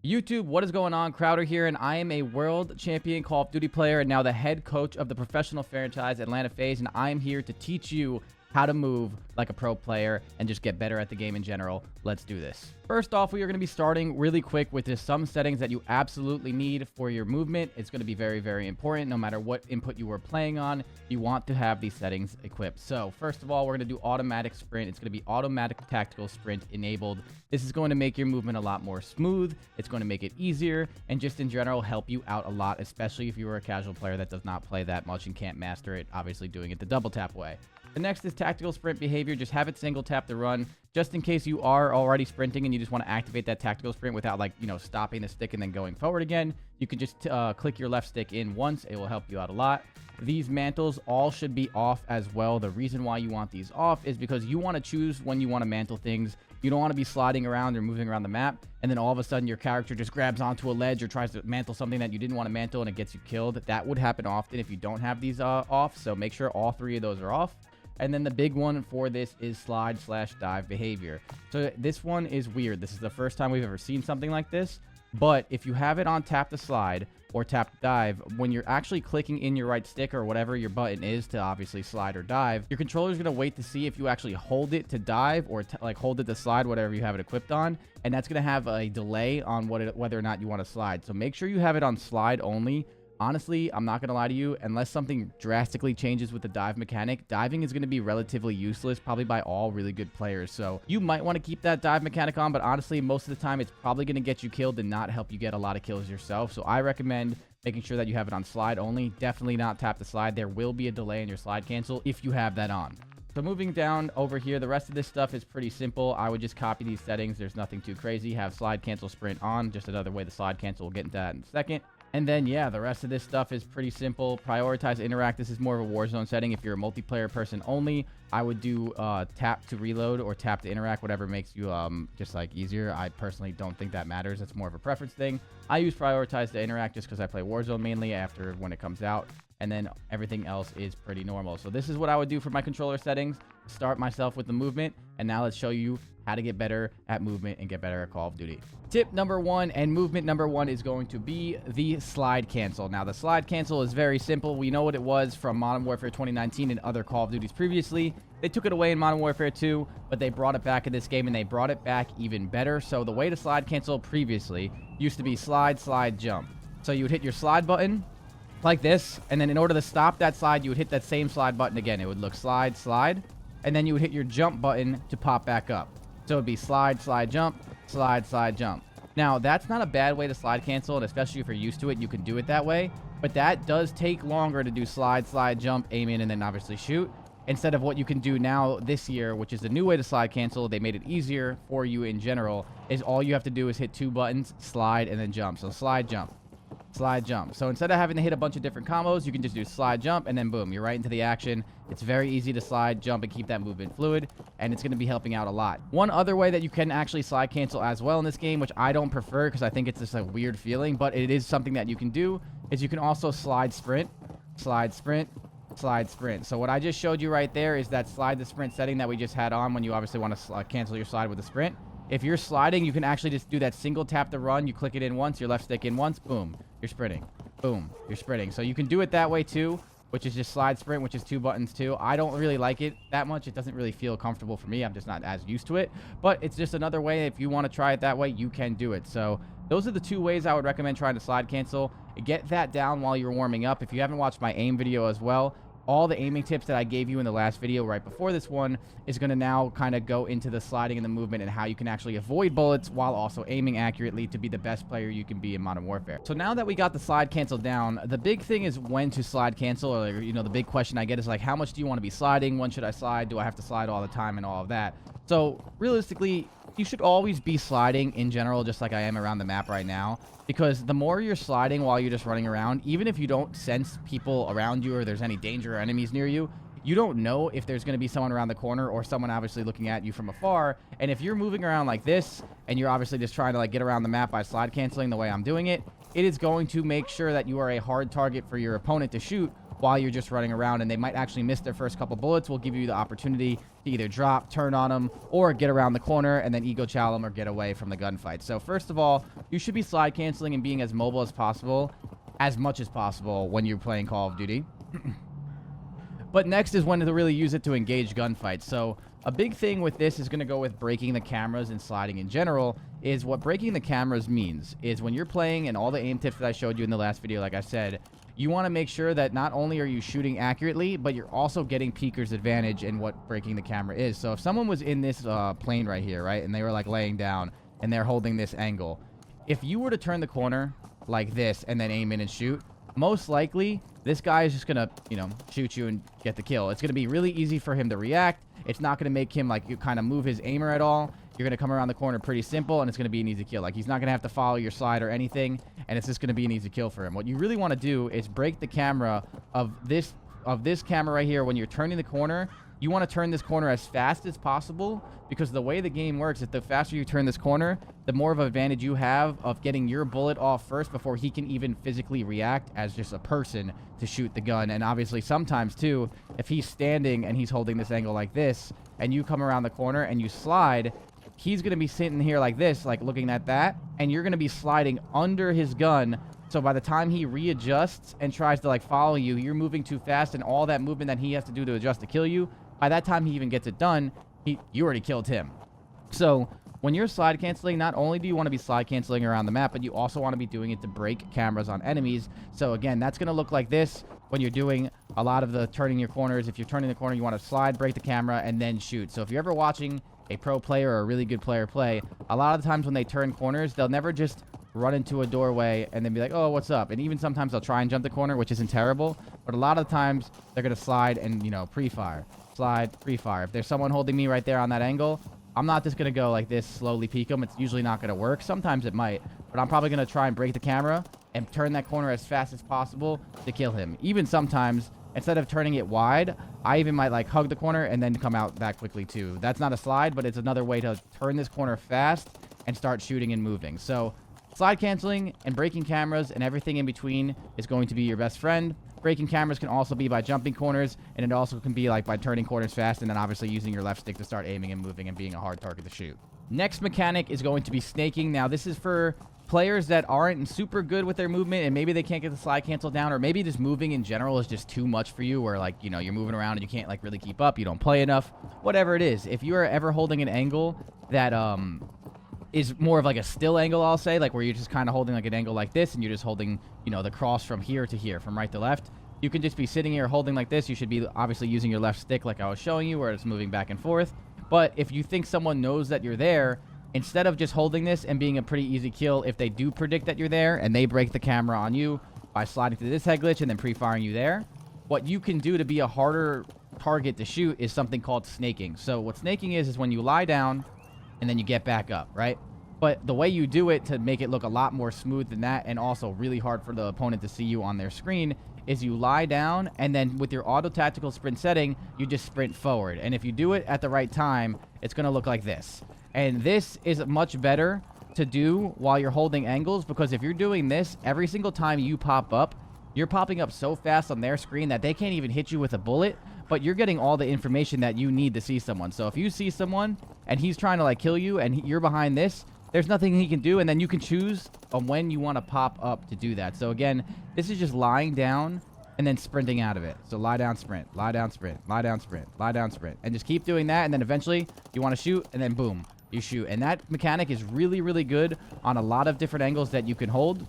YouTube, what is going on? Crowder here, and I am a world champion Call of Duty player and now the head coach of the professional franchise Atlanta FaZe, and I am here to teach you how to move like a pro player and just get better at the game in general. Let's do this. First off, we are going to be starting really quick with just some settings that you absolutely need for your movement. It's going to be very, very important. No matter what input you are playing on, you want to have these settings equipped. So first of all, we're going to do automatic sprint. It's going to be automatic tactical sprint enabled. This is going to make your movement a lot more smooth. It's going to make it easier and just in general help you out a lot, especially if you are a casual player that does not play that much and can't master it, obviously doing it the double tap way. The next is tactical sprint behavior. Just have it single tap to run, just in case you are already sprinting and you just want to activate that tactical sprint without, like, stopping the stick and then going forward again. You can just click your left stick in once. It will help you out a lot. These mantles all should be off as well. The reason why you want these off is because you want to choose when you want to mantle things. You don't want to be sliding around or moving around the map, and then all of a sudden your character just grabs onto a ledge or tries to mantle something that you didn't want to mantle and it gets you killed. That would happen often if you don't have these off, so make sure all three of those are off. And then the big one for this is slide/dive behavior. So this one is weird. This is the first time we've ever seen something like this. But if you have it on tap to slide or tap to dive, when you're actually clicking in your right stick or whatever your button is to obviously slide or dive, your controller is going to wait to see if you actually hold it to dive or like hold it to slide, whatever you have it equipped on. And that's going to have a delay on whether or not you want to slide. So make sure you have it on slide only. Honestly, I'm not going to lie to you, unless something drastically changes with the dive mechanic, diving is going to be relatively useless, probably by all really good players. So you might want to keep that dive mechanic on, but honestly, most of the time, it's probably going to get you killed and not help you get a lot of kills yourself. So I recommend making sure that you have it on slide only. Definitely not tap to slide. There will be a delay in your slide cancel if you have that on. So moving down over here, the rest of this stuff is pretty simple. I would just copy these settings. There's nothing too crazy. Have slide cancel sprint on, just another way the slide cancel. We'll get into that in a second. And then, yeah, the rest of this stuff is pretty simple. Prioritize interact. This is more of a Warzone setting. If you're a multiplayer person only, I would do tap to reload or tap to interact, whatever makes you just like easier. I personally don't think that matters. It's more of a preference thing. I use prioritize to interact just because I play Warzone mainly after when it comes out. And then everything else is pretty normal. So this is what I would do for my controller settings. Start myself with the movement. And now let's show you how to get better at movement and get better at Call of Duty. Tip number one and movement number one is going to be the slide cancel. Now, the slide cancel is very simple. We know what it was from Modern Warfare 2019 and other Call of Duties previously. They took it away in Modern Warfare 2, but they brought it back in this game, and they brought it back even better. So the way to slide cancel previously used to be slide, slide, jump. So you would hit your slide button like this, and then in order to stop that slide, you would hit that same slide button again. It would look slide, slide, and then you would hit your jump button to pop back up. So it would be slide, slide, jump, slide, slide, jump. Now, that's not a bad way to slide cancel, and especially if you're used to it, you can do it that way. But that does take longer to do slide, slide, jump, aim in, and then obviously shoot. Instead of what you can do now this year, which is a new way to slide cancel, they made it easier for you in general, is all you have to do is hit two buttons, slide, and then jump. So slide, jump. Slide jump. So instead of having to hit a bunch of different combos, you can just do slide jump and then boom, you're right into the action. It's very easy to slide jump and keep that movement fluid, and it's going to be helping out a lot. One other way that you can actually slide cancel as well in this game, which I don't prefer because I think it's just a weird feeling, but it is something that you can do, is you can also slide sprint, slide sprint, slide sprint. So what I just showed you right there is that slide to sprint setting that we just had on when you obviously want to cancel your slide with a sprint. If you're sliding, you can actually just do that single tap to run. You click it in once, your left stick in once, boom, you're sprinting. Boom, you're sprinting. So you can do it that way too, which is just slide sprint, which is two buttons too. I don't really like it that much. It doesn't really feel comfortable for me. I'm just not as used to it. But it's just another way. If you want to try it that way, you can do it. So those are the two ways I would recommend trying to slide cancel. Get that down while you're warming up. If you haven't watched my aim video as well, all the aiming tips that I gave you in the last video right before this one is going to now kind of go into the sliding and the movement and how you can actually avoid bullets while also aiming accurately to be the best player you can be in Modern Warfare. So now that we got the slide cancel down, the big thing is when to slide cancel, or the big question I get is like, how much do you want to be sliding? When should I slide? Do I have to slide all the time and all of that? So realistically, you should always be sliding in general, just like I am around the map right now, because the more you're sliding while you're just running around, even if you don't sense people around you or there's any danger or enemies near you, you don't know if there's going to be someone around the corner or someone obviously looking at you from afar. And if you're moving around like this and you're obviously just trying to like get around the map by slide canceling the way I'm doing it, it is going to make sure that you are a hard target for your opponent to shoot while you're just running around, and they might actually miss their first couple bullets. Will give you the opportunity to either drop, turn on them, or get around the corner and then ego chow them or get away from the gunfight. So first of all, you should be slide canceling and being as mobile as possible, as much as possible when you're playing Call of Duty. But next is when to really use it to engage gunfights. So a big thing with this is going to go with breaking the cameras and sliding in general. Is what breaking the cameras means is when you're playing, and all the aim tips that I showed you in the last video, like I said, you want to make sure that not only are you shooting accurately, but you're also getting peeker's advantage in what breaking the camera is. So if someone was in this plane right here, right, and they were like laying down and they're holding this angle, if you were to turn the corner like this and then aim in and shoot, most likely this guy is just gonna, you know, shoot you and get the kill. It's gonna be really easy for him to react. It's not gonna make him like you kind of move his aimer at all. You're gonna come around the corner pretty simple, and it's gonna be an easy kill. Like, he's not gonna have to follow your slide or anything, and it's just gonna be an easy kill for him. What you really want to do is break the camera of this camera right here. When you're turning the corner, you want to turn this corner as fast as possible, because the way the game works is the faster you turn this corner, the more of an advantage you have of getting your bullet off first before he can even physically react as just a person to shoot the gun. And obviously sometimes too, if he's standing and he's holding this angle like this, and you come around the corner and you slide, he's going to be sitting here like this, like looking at that, and you're going to be sliding under his gun. So by the time he readjusts and tries to like follow you, you're moving too fast, and all that movement that he has to do to adjust to kill you, by that time he even gets it done, you already killed him. So when you're slide canceling, not only do you want to be slide canceling around the map, but you also want to be doing it to break cameras on enemies. So again, that's going to look like this when you're doing a lot of the turning your corners. If you're turning the corner, you want to slide, break the camera, and then shoot. So if you're ever watching a pro player or a really good player play, a lot of the times when they turn corners, they'll never just run into a doorway and then be like, oh, what's up? And even sometimes they'll try and jump the corner, which isn't terrible, but a lot of the times they're going to slide and, you know, pre-fire. Slide, pre-fire. If there's someone holding me right there on that angle, I'm not just going to go like this, slowly peek them. It's usually not going to work. Sometimes it might, but I'm probably going to try and break the camera and turn that corner as fast as possible to kill him. Even sometimes, instead of turning it wide, I even might like hug the corner and then come out that quickly too. That's not a slide, but it's another way to turn this corner fast and start shooting and moving. So slide canceling and breaking cameras and everything in between is going to be your best friend. Breaking cameras can also be by jumping corners, and it also can be like by turning corners fast and then obviously using your left stick to start aiming and moving and being a hard target to shoot. Next mechanic is going to be snaking. Now this is for players that aren't super good with their movement, and maybe they can't get the slide cancel down, or maybe just moving in general is just too much for you, where like, you know, you're moving around and you can't like really keep up, you don't play enough, whatever it is. If you are ever holding an angle that is more of like a still angle, I'll say, like where you're just kind of holding like an angle like this and you're just holding, you know, the cross from here to here, from right to left, you can just be sitting here holding like this. You should be obviously using your left stick like I was showing you, where it's moving back and forth. But if you think someone knows that you're there, instead of just holding this and being a pretty easy kill, if they do predict that you're there and they break the camera on you by sliding through this head glitch and then pre-firing you there, what you can do to be a harder target to shoot is something called snaking. So what snaking is when you lie down and then you get back up, right? But the way you do it to make it look a lot more smooth than that, and also really hard for the opponent to see you on their screen, is you lie down and then with your auto tactical sprint setting, you just sprint forward. And if you do it at the right time, it's going to look like this. And this is much better to do while you're holding angles, because if you're doing this, every single time you pop up, you're popping up so fast on their screen that they can't even hit you with a bullet, but you're getting all the information that you need to see someone. So if you see someone and he's trying to like kill you and you're behind this, there's nothing he can do, and then you can choose on when you want to pop up to do that. So again, this is just lying down and then sprinting out of it. So lie down, sprint, lie down, sprint, lie down, sprint, lie down, sprint, and just keep doing that. And then eventually you want to shoot, and then boom, you shoot. And that mechanic is really, really good on a lot of different angles that you can hold.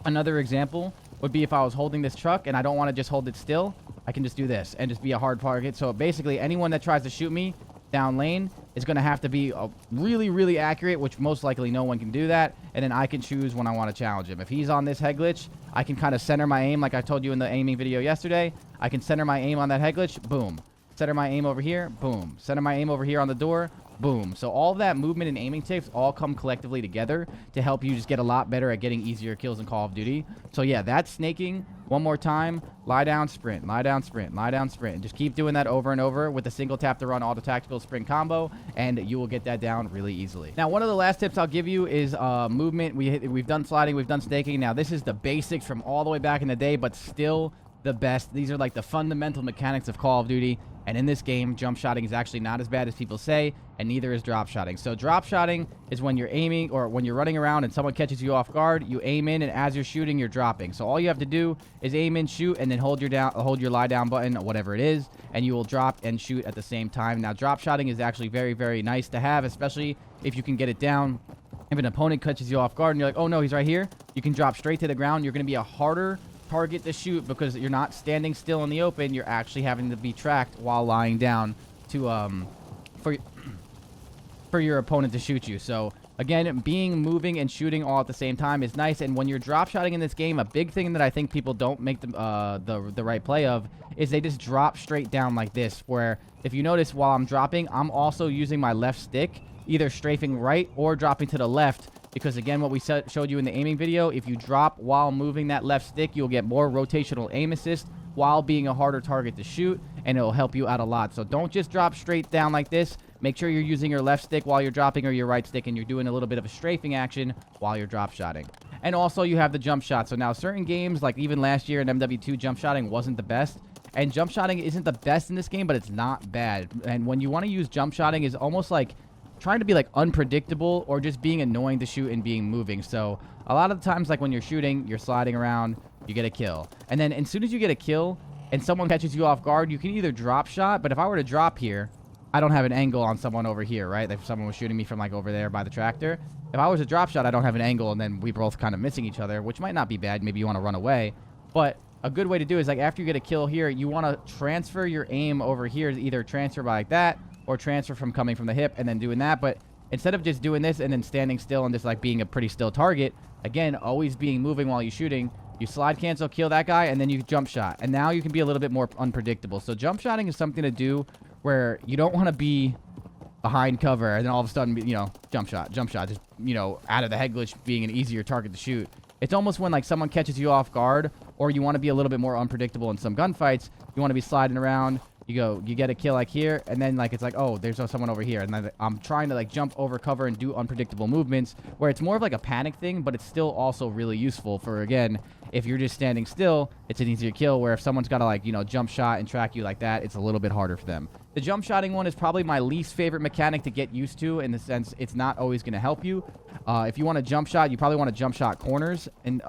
Another example would be if I was holding this truck and I don't want to just hold it still, I can just do this and just be a hard target. So basically anyone that tries to shoot me down lane is going to have to be really, really accurate, which most likely no one can do that. And then I can choose when I want to challenge him. If he's on this head glitch, I can kind of center my aim like I told you in the aiming video yesterday. I can center my aim on that head glitch, boom. Center my aim over here, boom. Center my aim over here on the door, boom. So all that movement and aiming tips all come collectively together to help you just get a lot better at getting easier kills in Call of Duty. So yeah, that's snaking. One more time, lie down, sprint, lie down, sprint, lie down, sprint. And just keep doing that over and over with a single tap to run auto tactical sprint combo, and you will get that down really easily. Now, one of the last tips I'll give you is movement. We've done sliding, we've done snaking. Now, this is the basics from all the way back in the day, but still the best. These are like the fundamental mechanics of Call of Duty. And in this game, jump shotting is actually not as bad as people say, and neither is drop shotting. So drop shotting is when you're aiming or when you're running around and someone catches you off guard, you aim in, and as you're shooting, you're dropping. So all you have to do is aim in, shoot, and then hold your lie down button or whatever it is, and you will drop and shoot at the same time. Now, drop shotting is actually very, very nice to have, especially if you can get it down. If an opponent catches you off guard and you're like, oh no, he's right here, you can drop straight to the ground. You're going to be a harder target to shoot because you're not standing still in the open. You're actually having to be tracked while lying down to for your opponent to shoot you. So again, moving and shooting all at the same time is nice. And when you're drop shotting in this game, a big thing that I think people don't make the right play of is they just drop straight down like this, where if you notice while I'm dropping, I'm also using my left stick, either strafing right or dropping to the left. Because again, what we showed you in the aiming video, if you drop while moving that left stick, you'll get more rotational aim assist while being a harder target to shoot, and it'll help you out a lot. So don't just drop straight down like this. Make sure you're using your left stick while you're dropping, or your right stick, and you're doing a little bit of a strafing action while you're drop shotting. And also you have the jump shot. So now certain games, like even last year in MW2, jump shotting wasn't the best. And jump shotting isn't the best in this game, but it's not bad. And when you want to use jump shotting is almost like trying to be like unpredictable or just being annoying to shoot and being moving. So a lot of the times, like when you're shooting, you're sliding around, you get a kill. And then as soon as you get a kill and someone catches you off guard, you can either drop shot, but if I were to drop here, I don't have an angle on someone over here, right? If someone was shooting me from like over there by the tractor, if I was a drop shot, I don't have an angle, and then we both kind of missing each other, which might not be bad. Maybe you want to run away, but a good way to do is like after you get a kill here, you want to transfer your aim over here, either transfer by like that or transfer from coming from the hip and then doing that. But instead of just doing this and then standing still and just like being a pretty still target, again, always being moving while you're shooting, you slide cancel, kill that guy, and then you jump shot. And now you can be a little bit more unpredictable. So jump shotting is something to do where you don't want to be behind cover and then all of a sudden, you know, jump shot, just, you know, out of the head glitch being an easier target to shoot. It's almost when like someone catches you off guard, or you want to be a little bit more unpredictable in some gunfights. You want to be sliding around. You get a kill like here, and then like it's like, oh, there's someone over here, and then I'm trying to like jump over cover and do unpredictable movements where it's more of like a panic thing, but it's still also really useful for, again, if you're just standing still, it's an easier kill, where if someone's got to like, you know, jump shot and track you like that, it's a little bit harder for them. The jump shotting one is probably my least favorite mechanic to get used to, in the sense it's not always going to help you. If you want to jump shot, you probably want to jump shot corners and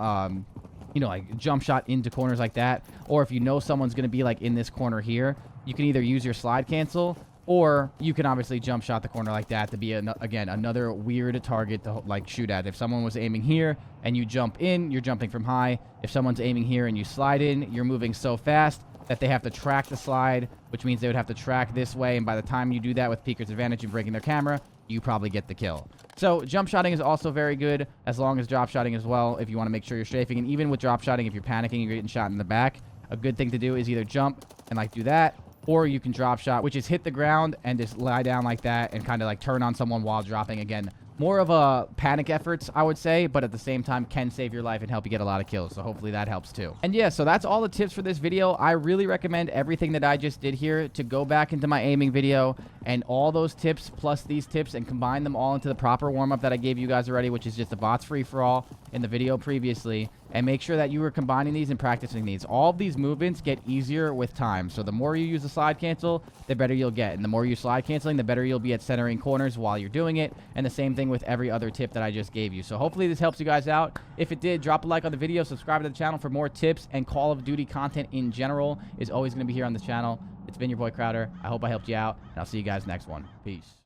you know, like jump shot into corners like that. Or if you know someone's going to be like in this corner here, you can either use your slide cancel, or you can obviously jump shot the corner like that to be, again, another weird target to like shoot at. If someone was aiming here and you jump in, you're jumping from high. If someone's aiming here and you slide in, you're moving so fast that they have to track the slide, which means they would have to track this way. And by the time you do that with Peeker's advantage and breaking their camera, you probably get the kill. So jump shotting is also very good, as long as drop shotting as well, if you want to make sure you're strafing. And even with drop shotting, if you're panicking, you're getting shot in the back, a good thing to do is either jump and like do that, or you can drop shot, which is hit the ground and just lie down like that and kind of like turn on someone while dropping. Again, more of a panic efforts, I would say, but at the same time can save your life and help you get a lot of kills. So hopefully that helps too. And yeah, so that's all the tips for this video. I really recommend everything that I just did here to go back into my aiming video and all those tips plus these tips and combine them all into the proper warm-up that I gave you guys already, which is just the bots free-for-all in the video previously. And make sure that you are combining these and practicing these. All of these movements get easier with time. So the more you use the slide cancel, the better you'll get. And the more you slide canceling, the better you'll be at centering corners while you're doing it. And the same thing with every other tip that I just gave you. So hopefully this helps you guys out. If it did, drop a like on the video, subscribe to the channel for more tips, and Call of Duty content in general is always going to be here on this channel. It's been your boy Crowder. I hope I helped you out, and I'll see you guys next one. Peace.